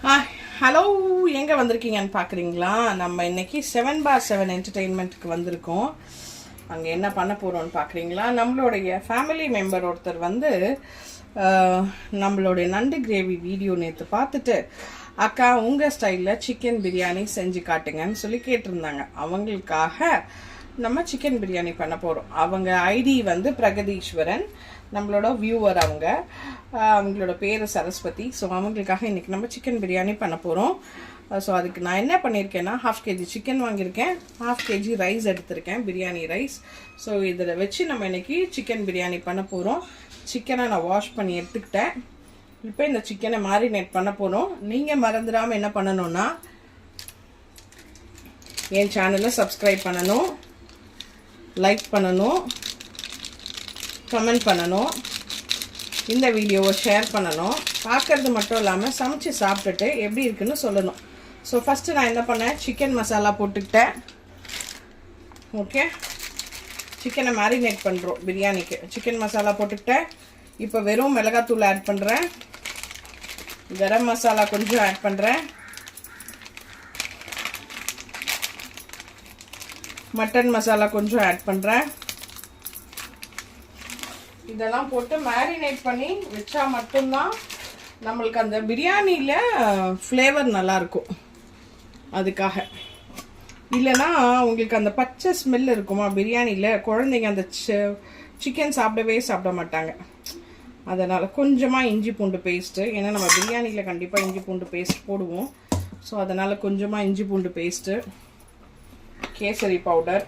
Hello, எங்கே வந்திருக்கீங்கன்னு பார்க்குறீங்களா? நம்ம இன்னைக்கு 7/7 என்டர்டெயின்மெண்ட்டுக்கு வந்திருக்கோம். அங்கே என்ன பண்ண போகிறோம்னு பார்க்குறீங்களா? நம்மளுடைய ஃபேமிலி மெம்பர் ஒருத்தர் வந்து நம்மளுடைய நண்டு கிரேவி வீடியோ நேற்று பார்த்துட்டு, அக்கா உங்கள் ஸ்டைலில் சிக்கன் பிரியாணி செஞ்சு காட்டுங்கன்னு சொல்லி கேட்டிருந்தாங்க. அவங்களுக்காக நம்ம சிக்கன் பிரியாணி பண்ண போகிறோம். அவங்க ஐடி வந்து பிரகதீஸ்வரன், நம்மளோட வியூவர். அவங்களோட பேர் சரஸ்வதி. ஸோ அவங்களுக்காக இன்றைக்கி நம்ம சிக்கன் பிரியாணி பண்ண போகிறோம். ஸோ அதுக்கு நான் என்ன பண்ணியிருக்கேன்னா, 1/2 kg சிக்கன் வாங்கியிருக்கேன், 1/2 kg ரைஸ் எடுத்திருக்கேன், பிரியாணி ரைஸ். ஸோ இதில் வச்சு நம்ம இன்றைக்கி சிக்கன் பிரியாணி பண்ண போகிறோம். சிக்கனை நான் வாஷ் பண்ணி எடுத்துக்கிட்டேன். இப்போ இந்த சிக்கனை மேரினேட் பண்ண போகிறோம். நீங்கள் மறந்துடாமல் என்ன பண்ணணும்னா, என் சேனலை சப்ஸ்கிரைப் பண்ணணும், லைக் பண்ணணும், கமெண்ட் பண்ணணும், இந்த வீடியோவை ஷேர் பண்ணணும். பார்க்கறது மட்டும் இல்லாமல் சமைச்சு சாப்பிட்டுட்டு எப்படி இருக்குன்னு சொல்லணும். ஸோ ஃபஸ்ட்டு நான் என்ன பண்ணேன், சிக்கன் மசாலா போட்டுக்கிட்டேன். ஓகே, சிக்கனை மேரினேட் பண்ணுறோம் பிரியாணிக்கு. சிக்கன் மசாலா போட்டுக்கிட்டேன். இப்போ வெறும் மிளகாத்தூள் ஆட் பண்ணுறேன், கரம் மசாலா கொஞ்சம் ஆட் பண்ணுறேன், மட்டன் மசாலா கொஞ்சம் ஆட் பண்ணுறேன். இதெல்லாம் போட்டு மேரினேட் பண்ணி வச்சா மட்டும்தான் நம்மளுக்கு அந்த பிரியாணியில் ஃப்ளேவர் நல்லாயிருக்கும். அதுக்காக இல்லைன்னா உங்களுக்கு அந்த பச்சை ஸ்மெல் இருக்குமா பிரியாணியில், குழந்தைங்க அந்த சிக்கன் சாப்பிட மாட்டாங்க. அதனால் கொஞ்சமாக இஞ்சி பூண்டு பேஸ்ட்டு, ஏன்னா நம்ம பிரியாணியில் கண்டிப்பாக இஞ்சி பூண்டு பேஸ்ட் போடுவோம். ஸோ அதனால் கொஞ்சமாக இஞ்சி பூண்டு பேஸ்ட்டு, கேசரி பவுடர்,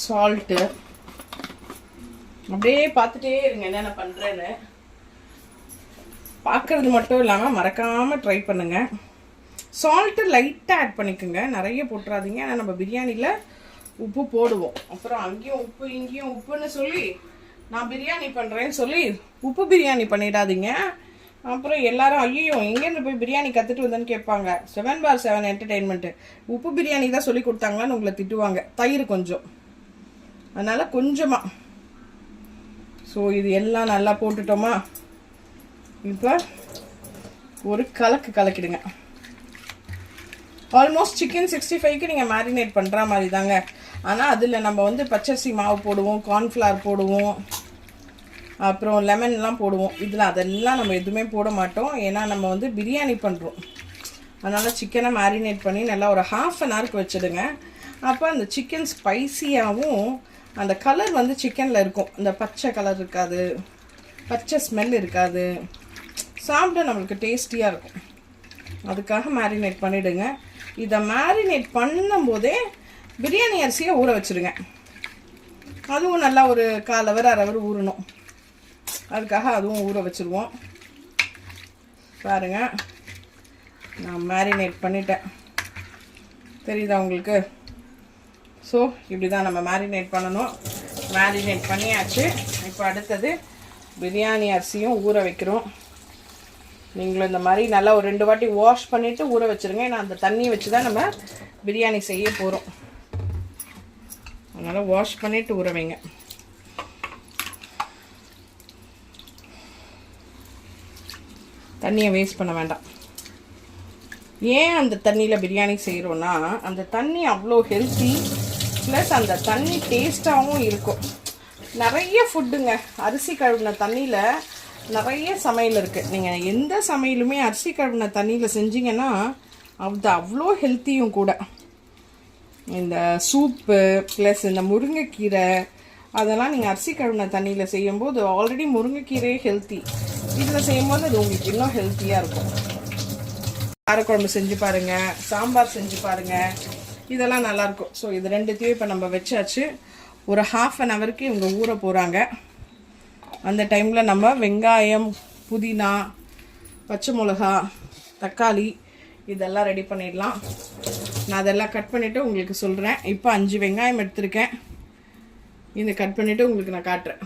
சால்ட்டு. அப்படியே பார்த்துட்டே இருங்க என்னென்ன பண்ணுறேன்னு. பார்க்கறது மட்டும் இல்லாமல் மறக்காமல் ட்ரை பண்ணுங்கள். சால்ட்டு லைட்டாக ஆட் பண்ணிக்கோங்க, நிறைய போட்டுறாதீங்க. ஏன்னா நம்ம பிரியாணியில் உப்பு போடுவோம். அப்புறம் அங்கேயும் உப்பு இங்கேயும் உப்புன்னு சொல்லி நான் பிரியாணி பண்ணுறேன்னு சொல்லி உப்பு பிரியாணி பண்ணிடாதீங்க. அப்புறம் எல்லாரும் ஐயோ எங்கேருந்து போய் பிரியாணி கற்றுட்டு வந்தேன்னு கேட்பாங்க. 7/7 என்டர்டெயின்மெண்ட்டு உப்பு பிரியாணி தான் சொல்லி கொடுத்தாங்களான்னு உங்களை திட்டுவாங்க. தயிர் கொஞ்சம், அதனால் கொஞ்சமாக. ஸோ இது எல்லாம் நல்லா போட்டுட்டோமா, இப்போ ஒரு கலக்கிடுங்க. ஆல்மோஸ்ட் சிக்கன் 65க்கு நீங்கள் மேரினேட் பண்ணுற மாதிரி தாங்க. ஆனால் அதில் நம்ம வந்து பச்சரிசி மாவு போடுவோம், கார்ன்ஃப்ளவர் போடுவோம், அப்புறம் லெமன்லாம் போடுவோம். இதில் அதெல்லாம் நம்ம எதுவுமே போட மாட்டோம், ஏன்னா நம்ம வந்து பிரியாணி பண்ணுறோம். அதனால் சிக்கனை மேரினேட் பண்ணி நல்லா ஒரு 1/2 an hourக்கு வச்சுடுங்க. அப்போ அந்த சிக்கன் ஸ்பைசியாகவும் அந்த கலர் வந்து சிக்கனில் இருக்கும். அந்த பச்சை கலர் இருக்காது, பச்சை ஸ்மெல் இருக்காது, சாப்பிட நம்மளுக்கு டேஸ்டியாக இருக்கும். அதுக்காக மேரினேட் பண்ணிவிடுங்க. இதை மேரினேட் பண்ணும்போதே பிரியாணி அரிசியை ஊற வச்சுடுங்க. அதுவும் நல்லா ஒரு 1/4 hour 1/2 hour ஊறணும். அதுக்காக அதுவும் ஊற வச்சுருவோம். பாருங்கள், நான் மேரினேட் பண்ணிட்டேன், தெரியுதா உங்களுக்கு? ஸோ இப்படி தான் நம்ம மேரினேட் பண்ணணும். மேரினேட் பண்ணியாச்சு. இப்போ அடுத்தது பிரியாணி அரிசியும் ஊற வைக்கிறோம். நீங்களும் இந்த மாதிரி நல்லா ஒரு 2 வாட்டி வாஷ் பண்ணிவிட்டு ஊற வச்சுருங்க. ஏன்னா அந்த தண்ணியை வச்சு தான் நம்ம பிரியாணி செய்ய போகிறோம். அதனால் வாஷ் பண்ணிவிட்டு ஊற வைங்க. தண்ணியை வேஸ்ட் பண்ண வேண்டாம். ஏன் அந்த தண்ணியில் பிரியாணி செய்கிறோன்னா, அந்த தண்ணி அவ்வளோ ஹெல்த்தி, ப்ளஸ் அந்த தண்ணி டேஸ்ட்டாகவும் இருக்கும். நிறைய ஃபுட்டுங்க அரிசி கழுவின தண்ணியில் நிறைய சமையல் இருக்குது. நீங்கள் எந்த சமையலுமே அரிசி கழுவின தண்ணியில் செஞ்சிங்கன்னா அது அவ்வளோ ஹெல்த்தியும் கூட. இந்த சூப்பு ப்ளஸ் இந்த முருங்கைக்கீரை அதெல்லாம் நீங்கள் அரிசி கழுவின தண்ணியில் செய்யும்போது, ஆல்ரெடி முருங்கைக்கீரையே ஹெல்த்தி, இதில் செய்யும்போது அது உங்களுக்கு இன்னும் ஹெல்த்தியாக இருக்கும். காரக்குழம்பு செஞ்சு பாருங்கள், சாம்பார் செஞ்சு பாருங்கள், இதெல்லாம் நல்லாயிருக்கும். ஸோ இது ரெண்டுத்தையும் இப்போ நம்ம வச்சாச்சு. ஒரு 1/2 an hourக்கு இவங்க ஊற போகிறாங்க. அந்த டைமில் நம்ம வெங்காயம், புதினா, பச்சை மிளகா, தக்காளி இதெல்லாம் ரெடி பண்ணிடலாம். நான் அதெல்லாம் கட் பண்ணிவிட்டு உங்களுக்கு சொல்கிறேன். இப்போ 5 வெங்காயம் எடுத்திருக்கேன். இதை கட் பண்ணிவிட்டு உங்களுக்கு நான் காட்டுறேன்.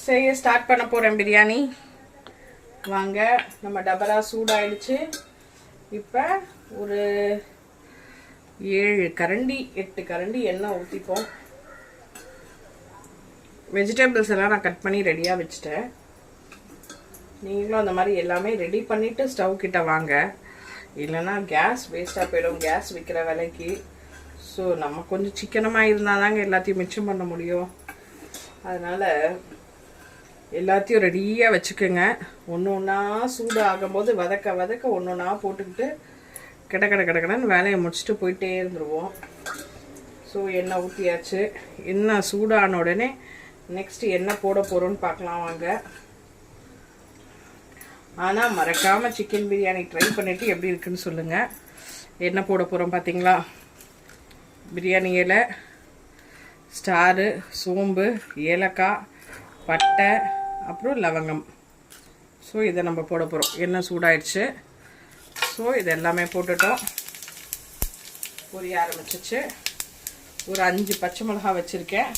செய்ய ஸ்டார்ட் பண்ண போகிறேன் பிரியாணி. வாங்க, நம்ம டபரா சூடாயிடுச்சு. இப்போ ஒரு 7 கரண்டி 8 கரண்டி எண்ணெய் ஊற்றிப்போம். வெஜிடபிள்ஸ் எல்லாம் நான் கட் பண்ணி ரெடியாக வச்சுட்டேன். நீங்களும் அந்த மாதிரி எல்லாமே ரெடி பண்ணிவிட்டு ஸ்டவ் கிட்ட வாங்க, இல்லைன்னா கேஸ் வேஸ்ட்டாக போயிடும் கேஸ் விற்கிற விலைக்கு. ஸோ நம்ம கொஞ்சம் சிக்கனமாக இருந்தால் தாங்க எல்லாத்தையும் மிச்சம் பண்ண முடியும். அதனால் எல்லாத்தையும் ரெடியாக வச்சுக்கோங்க. ஒன்று ஒன்றா சூடு ஆகும்போது வதக்க வதக்க ஒன்று ஒன்றா போட்டுக்கிட்டு கடன்னு வேலையை முடிச்சுட்டு போயிட்டே இருந்துருவோம். ஸோ எண்ணெய் ஊற்றியாச்சு. எண்ணெய் சூடான உடனே நெக்ஸ்ட்டு என்ன போட போகிறோன்னு பார்க்கலாம் வாங்க. ஆனால் மறக்காமல் சிக்கன் பிரியாணி ட்ரை பண்ணிவிட்டு எப்படி இருக்குன்னு சொல்லுங்கள். என்ன போட போகிறோம் பார்த்தீங்களா? பிரியாணி இலை, ஸ்டாரு, சோம்பு, ஏலக்காய், பட்டை, அப்புறம் லவங்கம். ஸோ இதை நம்ம போட போகிறோம். எண்ணெய் சூடாயிடுச்சு. ஸோ இது எல்லாமே போட்டுட்டோம். பொரிய ஆரம்பிச்சிச்சு. ஒரு 5 பச்சை மிளகாய் வச்சுருக்கேன்.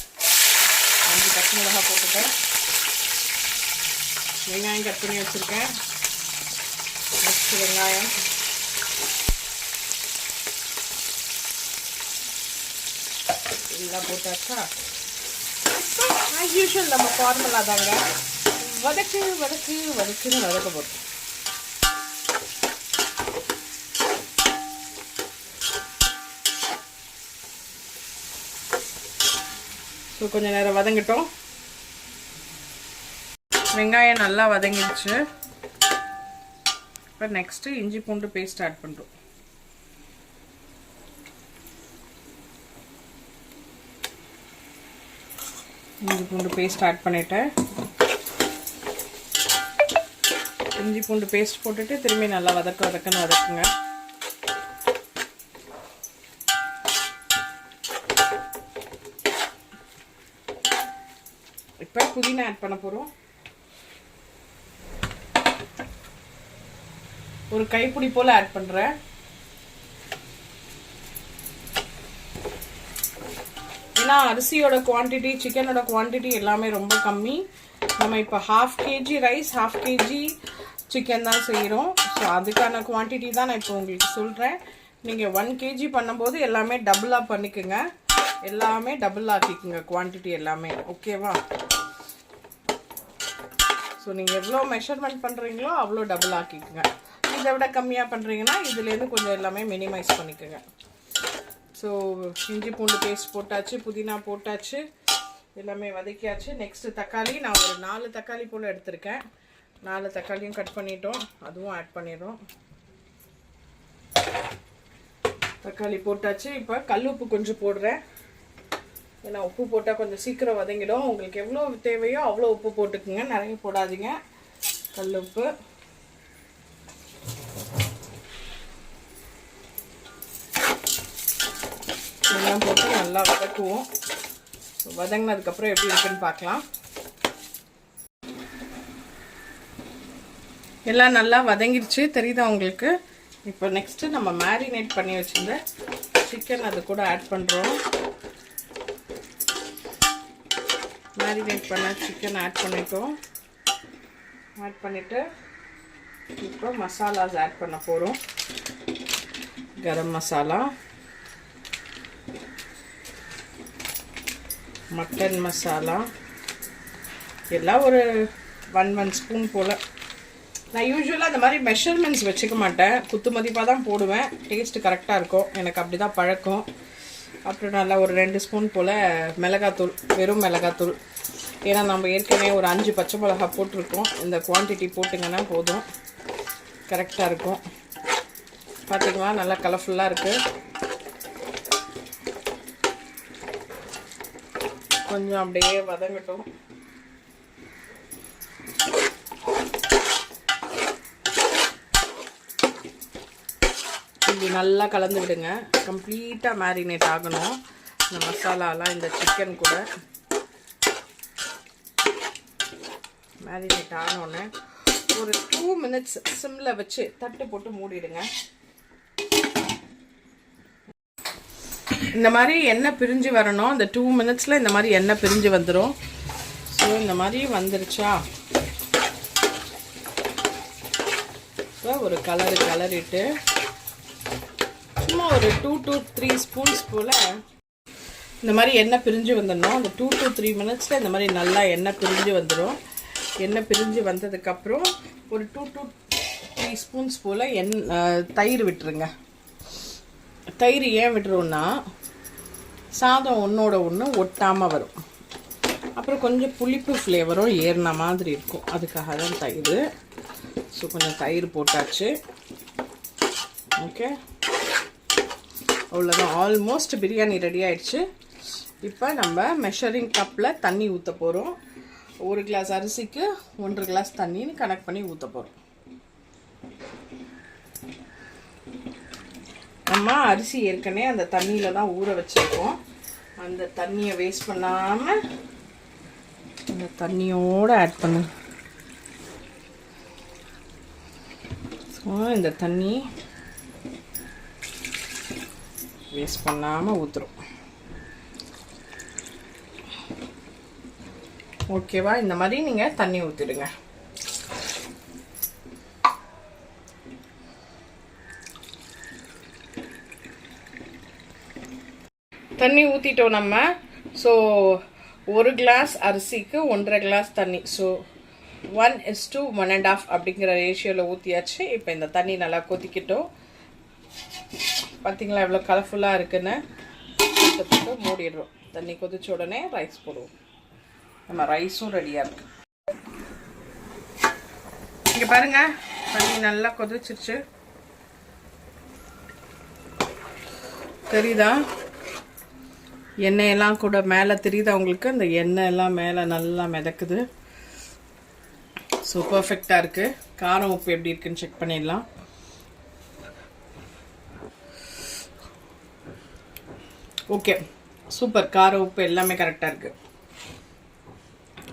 5 பச்சை மிளகாய் போட்டுட்டேன். வெங்காயம் கட் பண்ணி வச்சுருக்கேன். நெக்ஸ்ட் வெங்காயம், எல்லாம் போட்டாச்சா? ஆஸ் யூஷுவல் நம்ம ஃபார்முலா தாங்க, வதக்குன்னு வதக்க போகிறோம். ஸோ கொஞ்சம் நேரம் வதங்கிட்டோம். வெங்காயம் நல்லா வதங்கிடுச்சு. இப்போ நெக்ஸ்ட்டு இஞ்சி பூண்டு பேஸ்ட் ஆட் பண்ணுறோம். இஞ்சி பூண்டு பேஸ்ட் ஆட் பண்ணிவிட்டேன். இஞ்சி பூண்டு பேஸ்ட் போட்டுட்டு திரும்பி நல்லா வதக்குங்க. இப்போ புதினா ஆட் பண்ண போகிறோம். ஒரு கைப்பிடி போல் ஆட் பண்ணுறேன். ஏன்னா அரிசியோட குவான்டிட்டி, சிக்கனோட குவான்டிட்டி எல்லாமே ரொம்ப கம்மி. நம்ம இப்போ 1/2 kg ரைஸ், 1/2 kg சிக்கன் தான் செய்கிறோம். ஸோ அதுக்கான குவான்டிட்டி தான் நான் இப்போ உங்களுக்கு சொல்கிறேன். நீங்கள் 1 kg பண்ணும்போது எல்லாமே டபுளாக பண்ணிக்கோங்க. எல்லாமே டபுள் ஆக்கிக்குங்க குவான்டிட்டி எல்லாமே. ஓகேவா? ஸோ நீங்கள் எவ்வளோ மெஷர்மெண்ட் பண்ணுறீங்களோ அவ்வளோ டபுள் ஆக்கிக்குங்க. இதை விட கம்மியாக பண்ணுறீங்கன்னா இதுலேருந்து கொஞ்சம் எல்லாமே மினிமைஸ் பண்ணிக்கோங்க. ஸோ இஞ்சி பூண்டு பேஸ்ட் போட்டாச்சு, புதினா போட்டாச்சு, எல்லாமே வதக்கியாச்சு. நெக்ஸ்ட்டு தக்காளி, நான் ஒரு 4 தக்காளி போல் எடுத்திருக்கேன். 4 தக்காளியும் கட் பண்ணிட்டோம், அதுவும் ஆட் பண்ணிடுறோம். தக்காளி போட்டாச்சு. இப்போ கல் உப்பு கொஞ்சம் போடுறேன். ஏன்னா உப்பு போட்டால் கொஞ்சம் சீக்கிரம் வதங்கிடும். உங்களுக்கு எவ்வளோ தேவையோ அவ்வளோ உப்பு போட்டுக்குங்க, நிறைய போடாதீங்க. கல் உப்பு, எல்லாம் போட்டு நல்லா வதக்குவோம். வதங்கினதுக்கப்புறம் எப்படி இருக்குன்னு பார்க்கலாம். எல்லாம் நல்லா வதங்கிடுச்சு, தெரியுதா உங்களுக்கு? இப்போ நெக்ஸ்ட்டு நம்ம மேரினேட் பண்ணி வச்சுருந்த சிக்கன் அது கூட ஆட் பண்ணுறோம். மேரினேட் பண்ண சிக்கன் ஆட் பண்ணிட்டோம். ஆட் பண்ணிவிட்டு இப்போ மசாலாஸ் ஆட் பண்ண போகிறோம். கரம் மசாலா, மட்டன் மசாலா, எல்லாம் ஒரு 1 ஸ்பூன் போல். நான் யூஸ்வலாக அந்த மாதிரி மெஷர்மெண்ட்ஸ் வச்சுக்க மாட்டேன், குத்து மதிப்பாக தான் போடுவேன். டேஸ்ட்டு கரெக்டாக இருக்கும், எனக்கு அப்படி தான் பழக்கம். அப்புறம் நல்லா ஒரு 2 ஸ்பூன் போல் மிளகாத்தூள், வெறும் மிளகாத்தூள். ஏன்னா நம்ம ஏற்கனவே ஒரு 5 பச்சை மிளகா போட்டிருக்கோம். இந்த குவான்டிட்டி போட்டிங்கன்னா போதும், கரெக்டாக இருக்கும். பார்த்திங்களா, நல்லா கலர்ஃபுல்லாக இருக்குது. கொஞ்சம் அப்படியே வதங்கட்டும். இப்படி நல்லா கலந்து விடுங்க. கம்ப்ளீட்டாக மேரினேட் ஆகணும் இந்த மசாலாலாம் இந்த சிக்கன் கூட. மேரினேட் ஆனோடனே ஒரு 2 minutes சிம்மில் வச்சு தட்டு போட்டு மூடிடுங்க. இந்த மாதிரி எண்ணெய் பிரிஞ்சு வரணும். இந்த 2 minutesல இந்த மாதிரி எண்ணெய் பிரிஞ்சு வந்துடும். ஸோ இந்த மாதிரி வந்துருச்சா, ஸோ ஒரு கலரிட்டு சும்மா ஒரு 2 to 3 ஸ்பூன்ஸ் போல் இந்த மாதிரி எண்ணெய் பிரிஞ்சு வந்துடணும். அந்த 2 to 3 மினிட்ஸில் இந்த மாதிரி நல்லா எண்ணெய் பிரிஞ்சு வந்துடும். எண்ணெய் பிரிஞ்சு வந்ததுக்கப்புறம் ஒரு 2 to 3 ஸ்பூன்ஸ் போல் தயிர் விட்டுருங்க. தயிர் ஏன் விட்டுருவோன்னா சாதம் ஒன்றோட ஒன்று ஒட்டாமல் வரும். அப்புறம் கொஞ்சம் புளிப்பு ஃப்ளேவரும் ஏறின மாதிரி இருக்கும். அதுக்காக தான் தயிர். ஸோ கொஞ்சம் தயிர் போட்டாச்சு. ஓகே, அவ்வளோதான். ஆல்மோஸ்ட் பிரியாணி ரெடி ஆயிடுச்சு. இப்போ நம்ம மெஷரிங் கப்பில் தண்ணி ஊற்ற போகிறோம். 1 கிளாஸ் அரிசிக்கு 1.5 கிளாஸ் தண்ணின்னு கனெக்ட் பண்ணி ஊற்ற போகிறோம். நம்ம அரிசி ஏற்கனவே அந்த தண்ணியில் தான் ஊற வச்சுருக்கோம். அந்த தண்ணியை வேஸ்ட் பண்ணாமல் அந்த தண்ணியோடு ஆட் பண்ணு. ஸோ இந்த தண்ணி வேஸ்ட் பண்ணாமல் ஊற்றுறோம். ஓகேவா? இந்த மாதிரி நீங்கள் தண்ணி ஊற்றிடுங்க. தண்ணி ஊற்றிட்டோம் நம்ம. ஸோ 1 கிளாஸ் அரிசிக்கு 1.5 கிளாஸ் தண்ணி. ஸோ 1:1.5 அப்படிங்கிற ரேஷியோவில் ஊற்றியாச்சு. இப்போ இந்த தண்ணி நல்லா கொதிக்கிட்டோம். பார்த்தீங்களா எவ்வளோ கலர்ஃபுல்லாக இருக்குன்னு. போட்டு மூடிடுறோம். தண்ணி கொதிச்ச உடனே ரைஸ் போடுவோம். நம்ம ரைஸும் ரெடியாக இருக்கு. இங்கே பாருங்க, தண்ணி நல்லா கொதிச்சிருச்சு. தெரியுதா? எண்ணெயெல்லாம் கூட மேலே தெரியுதா உங்களுக்கு? அந்த எண்ணெய் எல்லாம் மேலே நல்லா மிதக்குது. ஸோ பர்ஃபெக்டாக இருக்குது. காரம் உப்பு எப்படி இருக்குன்னு செக் பண்ணிடலாம். Okay, super. காரம் உப்பு எல்லாமே கரெக்டாக இருக்குது.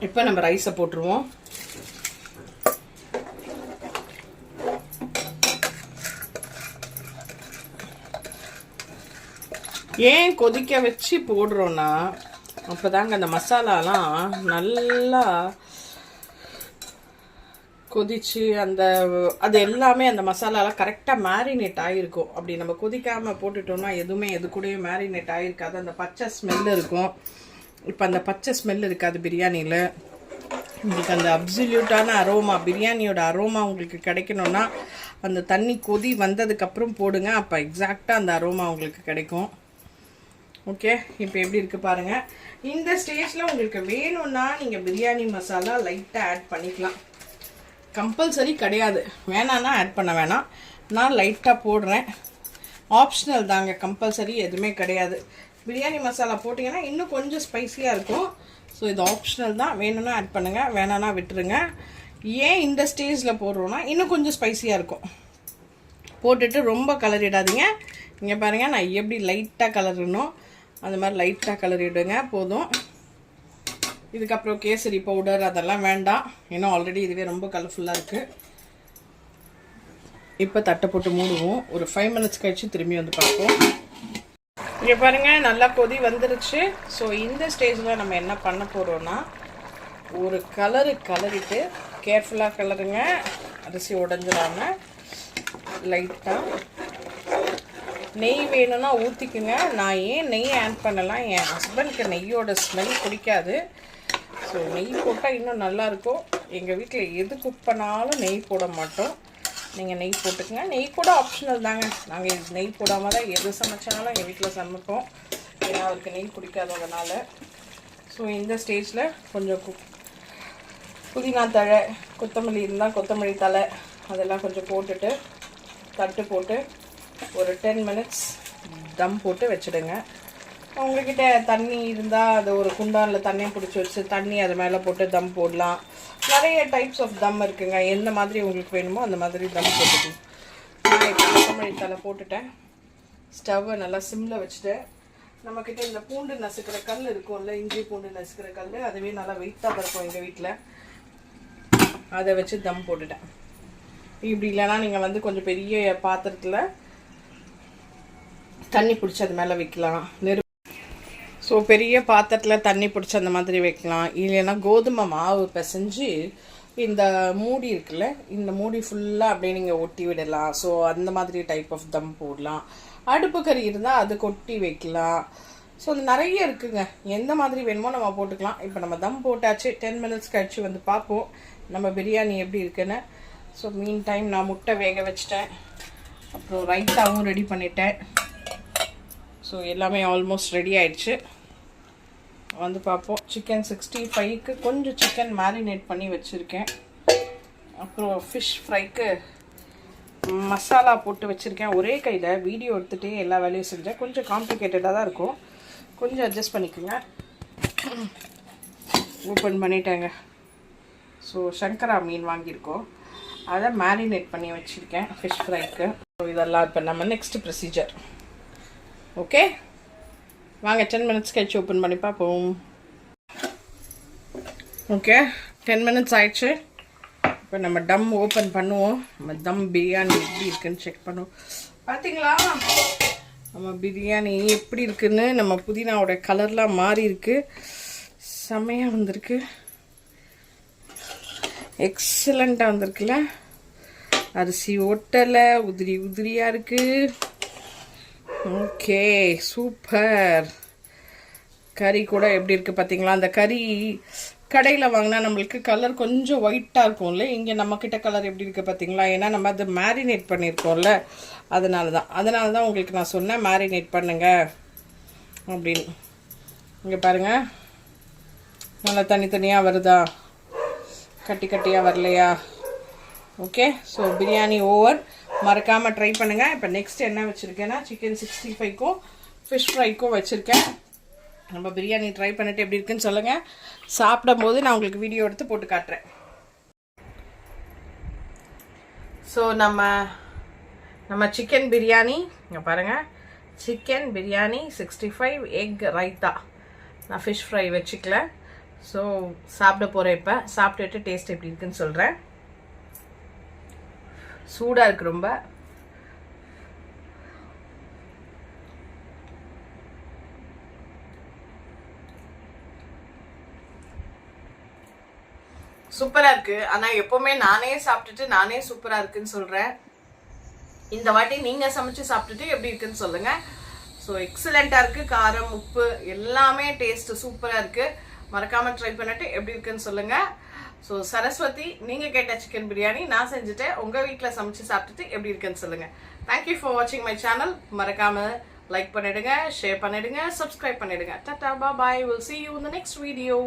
இப்போ நம்ம ரைஸை போட்டுருவோம். ஏன் கொதிக்க வச்சு போடுறோன்னா அப்போதாங்க அந்த மசாலாலாம் நல்லா கொதிச்சு அது எல்லாமே அந்த மசாலாலாம் கரெக்டாக மேரினேட் ஆகிருக்கும். அப்படி நம்ம கொதிக்காமல் போட்டுட்டோம்னா எதுவுமே எது கூடயும் மேரினேட் ஆகிருக்காது. அந்த பச்சை ஸ்மெல் இருக்கும். இப்போ அந்த பச்சை ஸ்மெல் இருக்காது பிரியாணியில். உங்களுக்கு அந்த அப்சல்யூட்டான அரோமா, பிரியாணியோட அரோமா உங்களுக்கு கிடைக்கணும்னா அந்த தண்ணி கொதி வந்ததுக்கப்புறம் போடுங்க. அப்போ எக்ஸாக்டாக அந்த அரோமா உங்களுக்கு கிடைக்கும். ஓகே, இப்போ எப்படி இருக்குது பாருங்கள். இந்த ஸ்டேஜில் உங்களுக்கு வேணும்னா நீங்கள் பிரியாணி மசாலா லைட்டாக ஆட் பண்ணிக்கலாம். கம்பல்சரி கிடையாது. வேணான்னா ஆட் பண்ண வேணாம். நான் லைட்டாக போடுறேன். ஆப்ஷனல் தாங்க, கம்பல்சரி எதுவுமே கிடையாது. பிரியாணி மசாலா போட்டிங்கன்னா இன்னும் கொஞ்சம் ஸ்பைஸியாக இருக்கும். ஸோ இது ஆப்ஷனல் தான். வேணும்னா ஆட் பண்ணுங்கள், வேணான்னா விட்டுருங்க. ஏன் இந்த ஸ்டேஜில் போடுறோன்னா இன்னும் கொஞ்சம் ஸ்பைஸியாக இருக்கும். போட்டுட்டு ரொம்ப கலரிடாதீங்க. இங்கே பாருங்கள், நான் எப்படி லைட்டாக கலரணும் அந்த மாதிரி லைட்டாக கலரிடுங்க போதும். இதுக்கப்புறம் கேசரி பவுடர் அதெல்லாம் வேண்டாம். இன்னும் ஆல்ரெடி இதுவே ரொம்ப கலர்ஃபுல்லாக இருக்குது. இப்போ தட்டை போட்டு மூடுவோம். ஒரு 5 மினிட்ஸ் கழிச்சு திரும்பி வந்து பார்ப்போம். இங்கே பாருங்கள், நல்லா கொதி வந்துருச்சு. ஸோ இந்த ஸ்டேஜில் நம்ம என்ன பண்ண போகிறோன்னா ஒரு கலரிட்டு கேர்ஃபுல்லாக கலருங்க. அரிசி உடஞ்சிடாமல் லைட்டாக நெய் வேணும்னா ஊற்றிக்குங்க. நான் ஏன் நெய் ஆட் பண்ணலாம், என் ஹஸ்பண்டுக்கு நெய்யோட ஸ்மெல் பிடிக்காது. ஸோ நெய் போட்டால் இன்னும் நல்லாயிருக்கும். எங்கள் வீட்டில் எது குக் பண்ணாலும் நெய் போட மாட்டோம். நீங்கள் நெய் போட்டுக்கங்க. நெய் கூட ஆப்ஷனல் தாங்க. நாங்கள் நெய் போடாமல் தான் எது சமைச்சாலும் எங்கள் வீட்டில் சமைப்போம். ஏன்னா அவருக்கு நெய் பிடிக்காததுனால. ஸோ இந்த ஸ்டேஜில் கொஞ்சம் புதினா தழை, கொத்தமல்லி இருந்தால் கொத்தமல்லி தழை அதெல்லாம் கொஞ்சம் போட்டுட்டு தட்டு போட்டு ஒரு 10 மினிட்ஸ் தம் போட்டு வச்சுடுங்க. உங்கள்கிட்ட தண்ணி இருந்தால் அது ஒரு குண்டானில் தண்ணியை பிடிச்சி வச்சு தண்ணி அது மேலே போட்டு தம் போடலாம். நிறைய டைப்ஸ் ஆஃப் தம் இருக்குங்க. எந்த மாதிரி உங்களுக்கு வேணுமோ அந்த மாதிரி தம் போட்டுக்கலாம். நான் இப்போ கொத்தமல்லி தழை போட்டுட்டேன். ஸ்டவ்வை நல்லா சிம்மில் வச்சுட்டேன். நம்மக்கிட்ட இந்த பூண்டு நசுக்கிற கல் இருக்கும்ல, இஞ்சி பூண்டு நசுக்கிற கல், அதுவே நல்லா வெயிட்டாக இருக்கும் எங்கள் வீட்டில். அதை வச்சு தம் போட்டுட்டேன். இப்படி இல்லைன்னா நீங்கள் வந்து கொஞ்சம் பெரிய பாத்திரத்தில் தண்ணி பிடிச்சி அது மேலே வைக்கலாம். ஸோ பெரிய பாத்திரத்தில் தண்ணி பிடிச்சி அந்த மாதிரி வைக்கலாம். இல்லைன்னா கோதுமை மாவு பிசைஞ்சு இந்த மூடி இருக்குல்ல, இந்த மூடி ஃபுல்லாக அப்படியே நீங்கள் ஒட்டி விடலாம். ஸோ அந்த மாதிரி டைப் ஆஃப் தம் போடலாம். அடுப்பு கறி இருந்தால் அது கொட்டி வைக்கலாம். ஸோ அது நிறைய இருக்குங்க, எந்த மாதிரி வேணுமோ நம்ம போட்டுக்கலாம். இப்போ நம்ம தம் போட்டாச்சு, 10 மினிட்ஸ் கழிச்சு வந்து பார்ப்போம் நம்ம பிரியாணி எப்படி இருக்குன்னு. ஸோ மீன் டைம் நான் முட்டை வேக வச்சிட்டேன், அப்புறம் ரைத்தாவும் ரெடி பண்ணிட்டேன். ஸோ எல்லாமே ஆல்மோஸ்ட் ரெடி ஆயிடுச்சு. வந்து பார்ப்போம். சிக்கன் 65க்கு கொஞ்சம் சிக்கன் மேரினேட் பண்ணி வச்சுருக்கேன். அப்புறம் ஃபிஷ் ஃப்ரைக்கு மசாலா போட்டு வச்சுருக்கேன். ஒரே கையில் வீடியோ எடுத்துகிட்டே எல்லா வேலையும் செஞ்சேன். கொஞ்சம் காம்ப்ளிகேட்டடாக தான் இருக்கும், கொஞ்சம் அட்ஜஸ்ட் பண்ணிக்கோங்க. ஓப்பன் பண்ணிட்டேங்க. ஸோ சங்கரா மீன் வாங்கியிருக்கோம், அதை மேரினேட் பண்ணி வச்சுருக்கேன் ஃபிஷ் ஃப்ரைக்கு. ஸோ இதெல்லாம் இப்போ நம்ம நெக்ஸ்ட் ப்ரொசீஜர். ஓகே வாங்க 10 மினிட்ஸ் கழிச்சு ஓப்பன் பண்ணி பார்ப்போம். ஓகே 10 மினிட்ஸ் ஆயிடுச்சு. இப்போ நம்ம டம் ஓப்பன் பண்ணுவோம். நம்ம தம் பிரியாணி எப்படி இருக்குன்னு செக் பண்ணுவோம். பார்த்தீங்களா நம்ம பிரியாணி எப்படி இருக்குன்னு? நம்ம புதினாவோட கலர்லாம் மாறி இருக்கு, செம்மையாக வந்திருக்கு, எக்ஸலண்ட்டாக வந்திருக்குல்ல. அரிசி ஒட்டலை, உதிரி உதிரியாக இருக்குது. Okay super. கறி கூட எப்படி இருக்குது பார்த்தீங்களா? அந்த கறி கடையில் வாங்கினா நம்மளுக்கு கலர் கொஞ்சம் ஒயிட்டாக இருக்கும்ல, இங்கே நம்மக்கிட்ட கலர் எப்படி இருக்குது பார்த்தீங்களா? ஏன்னா நம்ம அதை மேரினேட் பண்ணியிருக்கோம்ல, அதனால தான் உங்களுக்கு நான் சொன்னேன் மேரினேட் பண்ணுங்க அப்படின்னு. இங்கே பாருங்கள், நல்லா தனித்தனியாக வருதா, கட்டி கட்டியாக வரலையா? Okay so biryani over. மறக்காமல் ட்ரை பண்ணுங்கள். இப்போ நெக்ஸ்ட் என்ன வச்சுருக்கேன்னா சிக்கன் 65க்கும் ஃபிஷ் ஃப்ரைக்கும் வச்சுருக்கேன். நம்ம பிரியாணி ட்ரை பண்ணிட்டு எப்படி இருக்குன்னு சொல்லுங்கள். சாப்பிடும் போது நான் உங்களுக்கு வீடியோ எடுத்து போட்டு காட்டுறேன். ஸோ நம்ம சிக்கன் பிரியாணி இங்கே பாருங்கள், சிக்கன் பிரியாணி 65 எக் ரைத்தா. நான் ஃபிஷ் ஃப்ரை வச்சுக்கல. ஸோ சாப்பிட போகிறேன். இப்போ சாப்பிட்டுட்டு டேஸ்ட் எப்படி இருக்குன்னு சொல்கிறேன். சூடாக இருக்குது ரொம்ப. சூப்பராக இருக்குது. ஆனால் எப்போவுமே நானே சாப்பிட்டுட்டு நானே சூப்பராக இருக்குன்னு சொல்கிறேன். இந்த வாட்டி நீங்கள் சமைச்சு சாப்பிட்டுட்டு எப்படி இருக்குன்னு சொல்லுங்கள். ஸோ எக்ஸலண்ட்டாக இருக்குது. காரம் உப்பு எல்லாமே டேஸ்ட்டு சூப்பராக இருக்குது. மறக்காமல் ட்ரை பண்ணிட்டு எப்படி இருக்குன்னு சொல்லுங்கள். ஸோ சரஸ்வதி, நீங்கள் கேட்ட சிக்கன் பிரியாணி நான் செஞ்சுட்டேன். உங்கள் வீட்டில் சமைச்சு சாப்பிட்டுட்டு எப்படி இருக்குன்னு சொல்லுங்கள். தேங்க்யூ ஃபார் வாட்சிங் மை சேனல். மறக்காமல் லைக் பண்ணிடுங்க, ஷேர் பண்ணிடுங்க, சப்ஸ்கிரைப் பண்ணிடுங்க. Tata bye. Will see you in the next video.